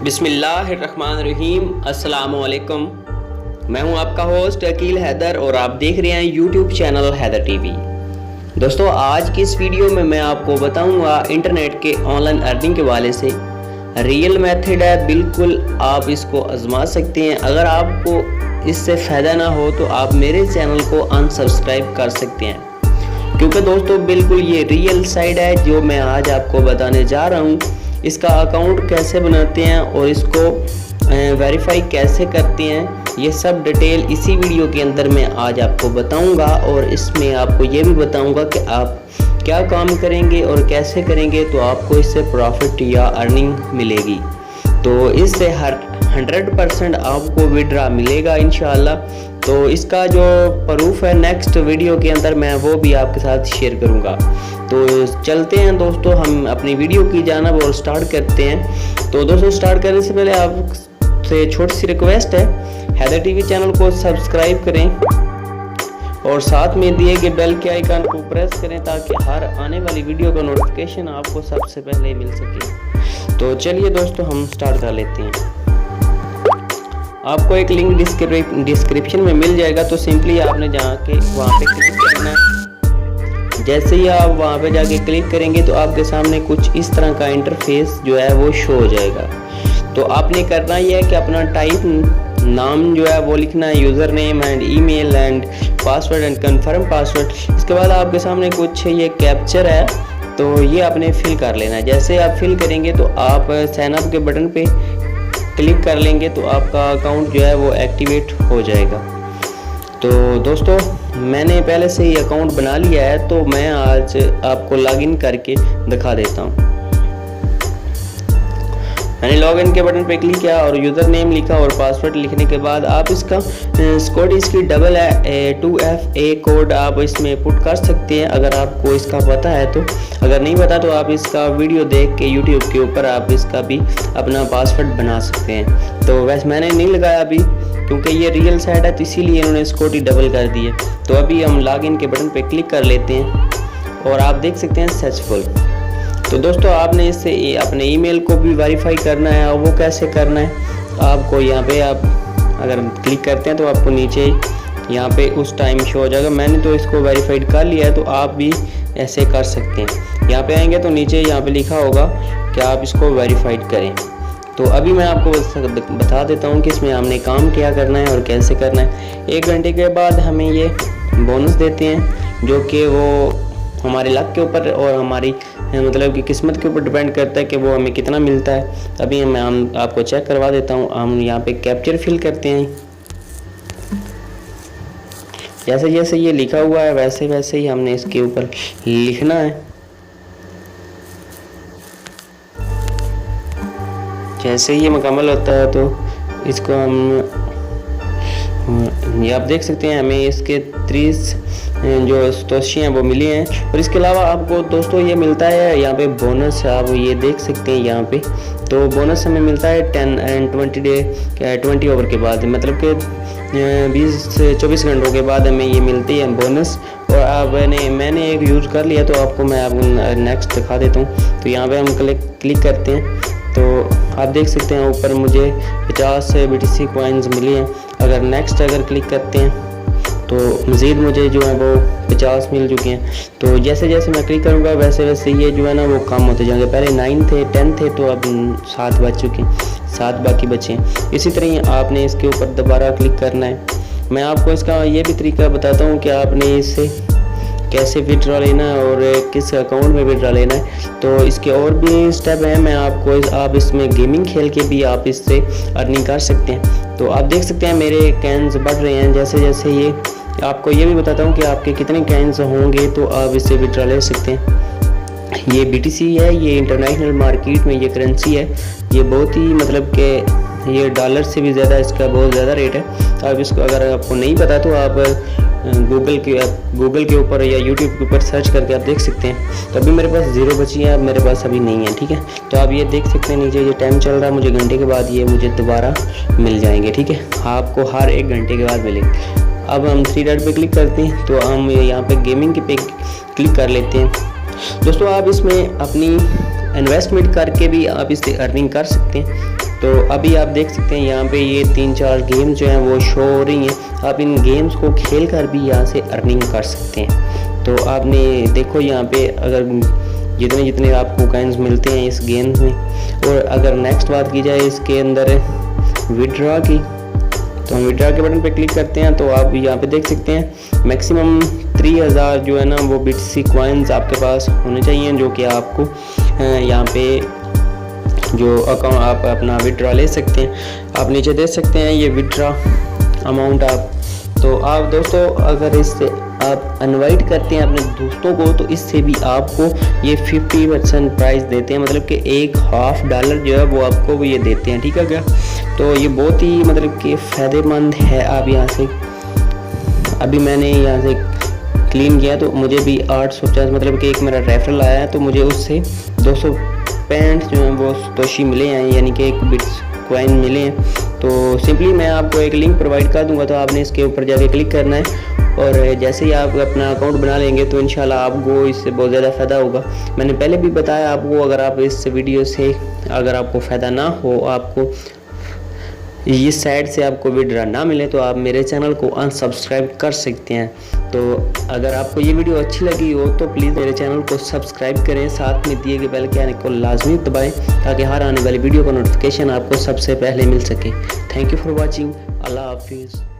बिस्मिल्लाहिर्रहमानिर्रहीम। अस्सलामुअलैकुम। मैं हूं आपका होस्ट अकील हैदर और आप देख रहे हैं यूट्यूब चैनल हैदर टीवी। दोस्तों, आज की इस वीडियो में मैं आपको बताऊंगा इंटरनेट के ऑनलाइन अर्निंग के हवाले से। रियल मेथड है, बिल्कुल आप इसको आजमा सकते हैं। अगर आपको इससे फ़ायदा ना हो तो आप मेरे चैनल को अनसब्सक्राइब कर सकते हैं, क्योंकि दोस्तों बिल्कुल ये रियल साइट है जो मैं आज आपको बताने जा रहा हूँ। इसका अकाउंट कैसे बनाते हैं और इसको वेरीफाई कैसे करते हैं, ये सब डिटेल इसी वीडियो के अंदर मैं आज आपको बताऊंगा। और इसमें आपको ये भी बताऊंगा कि आप क्या काम करेंगे और कैसे करेंगे तो आपको इससे प्रॉफिट या अर्निंग मिलेगी। तो इससे 100% आपको विड्रा मिलेगा इंशाल्लाह। तो इसका जो प्रूफ है नेक्स्ट वीडियो के अंदर मैं वो भी आपके साथ शेयर करूंगा। तो चलते हैं दोस्तों हम अपनी वीडियो की जानिब और स्टार्ट करते हैं। तो दोस्तों, स्टार्ट करने से पहले आपसे छोटी सी रिक्वेस्ट है, हैदर टीवी चैनल को सब्सक्राइब करें और साथ में दिए गए बेल के आइकन को प्रेस करें ताकि हर आने वाली वीडियो का नोटिफिकेशन आपको सबसे पहले मिल सके। तो चलिए दोस्तों, हम स्टार्ट कर लेते हैं। आपको एक लिंक डिस्क्रिप्शन में मिल जाएगा, तो सिंपली आपने जाके वहाँ पे क्लिक करना है। जैसे ही आप वहाँ पे जाके क्लिक करेंगे तो आपके सामने कुछ इस तरह का इंटरफेस जो है वो शो हो जाएगा। तो आपने करना ये है कि अपना नाम जो है वो लिखना है, user name and email and password and confirm password. इसके बाद आपके सामने कुछ ये कैप्चर है, तो ये आपने फिल कर लेना है। जैसे आप फिल करेंगे तो आप साइन अप के बटन पे क्लिक कर लेंगे तो आपका अकाउंट जो है वो एक्टिवेट हो जाएगा। तो दोस्तों, मैंने पहले से ही अकाउंट बना लिया है, तो मैं आज आपको लॉगिन करके दिखा देता हूँ। मैंने लॉगिन के बटन पे क्लिक किया और यूज़र नेम लिखा और पासवर्ड लिखने के बाद आप इसका कोड इसकी डबल है 2FA कोड आप इसमें पुट कर सकते हैं अगर आपको इसका पता है तो। अगर नहीं पता तो आप इसका वीडियो देख के यूट्यूब के ऊपर आप इसका भी अपना पासवर्ड बना सकते हैं। तो वैसे मैंने नहीं लगाया अभी, क्योंकि ये रियल साइट है तो इसीलिए इन्होंने इसको ही डबल कर दिए। तो अभी हम लॉगिन के बटन पे क्लिक कर लेते हैं और आप देख सकते हैं सक्सेसफुल। तो दोस्तों, आपने इससे अपने ईमेल को भी वेरीफाई करना है। और वो कैसे करना है, आपको यहाँ पे आप अगर क्लिक करते हैं तो आपको नीचे यहाँ पे उस टाइम शो हो जाएगा। मैंने तो इसको वेरीफाइड कर लिया है, तो आप भी ऐसे कर सकते हैं। यहाँ पे आएंगे तो नीचे यहाँ पे लिखा होगा कि आप इसको वेरीफाइड करें। तो अभी मैं आपको बता देता हूँ कि इसमें हमने काम क्या करना है और कैसे करना है। 1 घंटे के बाद हमें ये बोनस देते हैं, जो कि वो हमारे लक के ऊपर और हमारी मतलब कि किस्मत के ऊपर डिपेंड करता है कि वो हमें कितना मिलता है। अभी हम आपको चेक करवा देता हूँ। हम यहाँ पे कैप्चर फिल करते हैं। जैसे जैसे ये लिखा हुआ है वैसे वैसे ही हमने इसके ऊपर लिखना है। जैसे ही ये मुकम्मल होता है तो इसको हम ये आप देख सकते हैं हमें इसके 30 जो तोशी हैं वो मिली हैं। और इसके अलावा आपको दोस्तों ये मिलता है यहाँ पे बोनस, आप ये देख सकते हैं यहाँ पे। तो बोनस हमें मिलता है 10 एंड 20 ओवर के बाद, मतलब कि 20 से 24 घंटों के बाद हमें ये मिलती है बोनस। और अब मैंने एक यूज़ कर लिया तो आपको मैं आपको नेक्स्ट दिखा देता हूँ। तो यहाँ पर हम क्लिक करते हैं तो आप देख सकते हैं ऊपर मुझे 50 BTC कॉइन्स मिली हैं। अगर नेक्स्ट क्लिक करते हैं तो मज़ीद मुझे जो है वो 50 मिल चुके हैं। तो जैसे जैसे मैं क्लिक करूँगा वैसे वैसे ये जो है ना वो कम होते जाएंगे। पहले 9 थे, 10 थे, तो अब 7 बच चुके हैं, 7 बाकी बचे हैं। इसी तरह ही आपने इसके ऊपर दोबारा क्लिक करना है। मैं आपको इसका ये भी तरीका बताता हूँ कि आपने इससे कैसे विड्रॉ लेना है और किस अकाउंट में विड्रॉ लेना है। तो इसके और भी स्टेप हैं, मैं आपको आप इसमें गेमिंग खेल के भी आप इससे अर्निंग कर सकते हैं। तो आप देख सकते हैं मेरे कैन्स बढ़ रहे हैं जैसे जैसे ये। आपको ये भी बताता हूँ कि आपके कितने कैन्स होंगे तो आप इससे विड्रॉ ले सकते हैं। ये BTC है, ये इंटरनेशनल मार्केट में ये करेंसी है। ये बहुत ही मतलब कि ये डॉलर से भी ज़्यादा इसका बहुत ज़्यादा रेट है। आप इसको अगर आपको नहीं पता तो आप गूगल के ऊपर या यूट्यूब के ऊपर सर्च करके आप देख सकते हैं। तो अभी मेरे पास 0 बची है, अब मेरे पास अभी नहीं है, ठीक है। तो आप ये देख सकते हैं नीचे ये टाइम चल रहा है, मुझे घंटे के बाद ये मुझे दोबारा मिल जाएंगे, ठीक है। आपको हर 1 घंटे के बाद मिलेंगे। अब हम 3 डॉट पे क्लिक करते हैं तो हम यहाँ पे गेमिंग पे क्लिक कर लेते हैं। दोस्तों, आप इसमें अपनी इन्वेस्टमेंट करके भी आप इससे अर्निंग कर सकते हैं। तो अभी आप देख सकते हैं यहाँ पे ये 3-4 गेम जो हैं वो शो हो रही हैं। आप इन गेम्स को खेल कर भी यहाँ से अर्निंग कर सकते हैं। तो आपने देखो यहाँ पे अगर जितने जितने आपको कॉइन्स मिलते हैं इस गेम में। और अगर नेक्स्ट बात की जाए इसके अंदर विड्रॉ की, तो हम विड्रॉ के बटन पे क्लिक करते हैं तो आप यहाँ पे देख सकते हैं मैक्सिमम 3000 जो है ना वो BTC कॉइन्स आपके पास होने चाहिए, जो कि आपको यहाँ पे जो अकाउंट आप अपना विड्रॉ ले सकते हैं। आप नीचे देख सकते हैं ये विड्रॉ अमाउंट आप। तो आप दोस्तों अगर इससे आप इनवाइट करते हैं अपने दोस्तों को तो इससे भी आपको ये 50% प्राइस देते हैं, मतलब कि $1.5 जो है वो आपको वो ये देते हैं। ठीक है क्या? तो ये बहुत ही मतलब कि फ़ायदेमंद है। आप यहाँ से अभी मैंने यहाँ से क्लीन किया तो मुझे भी 850 मतलब कि एक मेरा रेफरल आया है, तो मुझे उससे 265 जो है वो तोशी मिले हैं, यानी कि एक बिट्स कॉइन मिले हैं। तो सिंपली मैं आपको एक लिंक प्रोवाइड कर दूंगा, तो आपने इसके ऊपर जाके क्लिक करना है और जैसे ही आप अपना अकाउंट बना लेंगे तो इंशाल्लाह आपको इससे बहुत ज़्यादा फ़ायदा होगा। मैंने पहले भी बताया आपको, अगर आप इस वीडियो से अगर आपको फ़ायदा ना हो, आपको इस साइड से आपको विड्रॉ ना मिले तो आप मेरे चैनल को अनसब्सक्राइब कर सकते हैं। तो अगर आपको ये वीडियो अच्छी लगी हो तो प्लीज़ मेरे चैनल को सब्सक्राइब करें, साथ में दिए गए बेल के आइकन को लाजमी दबाएं ताकि हर आने वाली वीडियो का नोटिफिकेशन आपको सबसे पहले मिल सके। Thank you for watching. अल्लाह हाफिज़।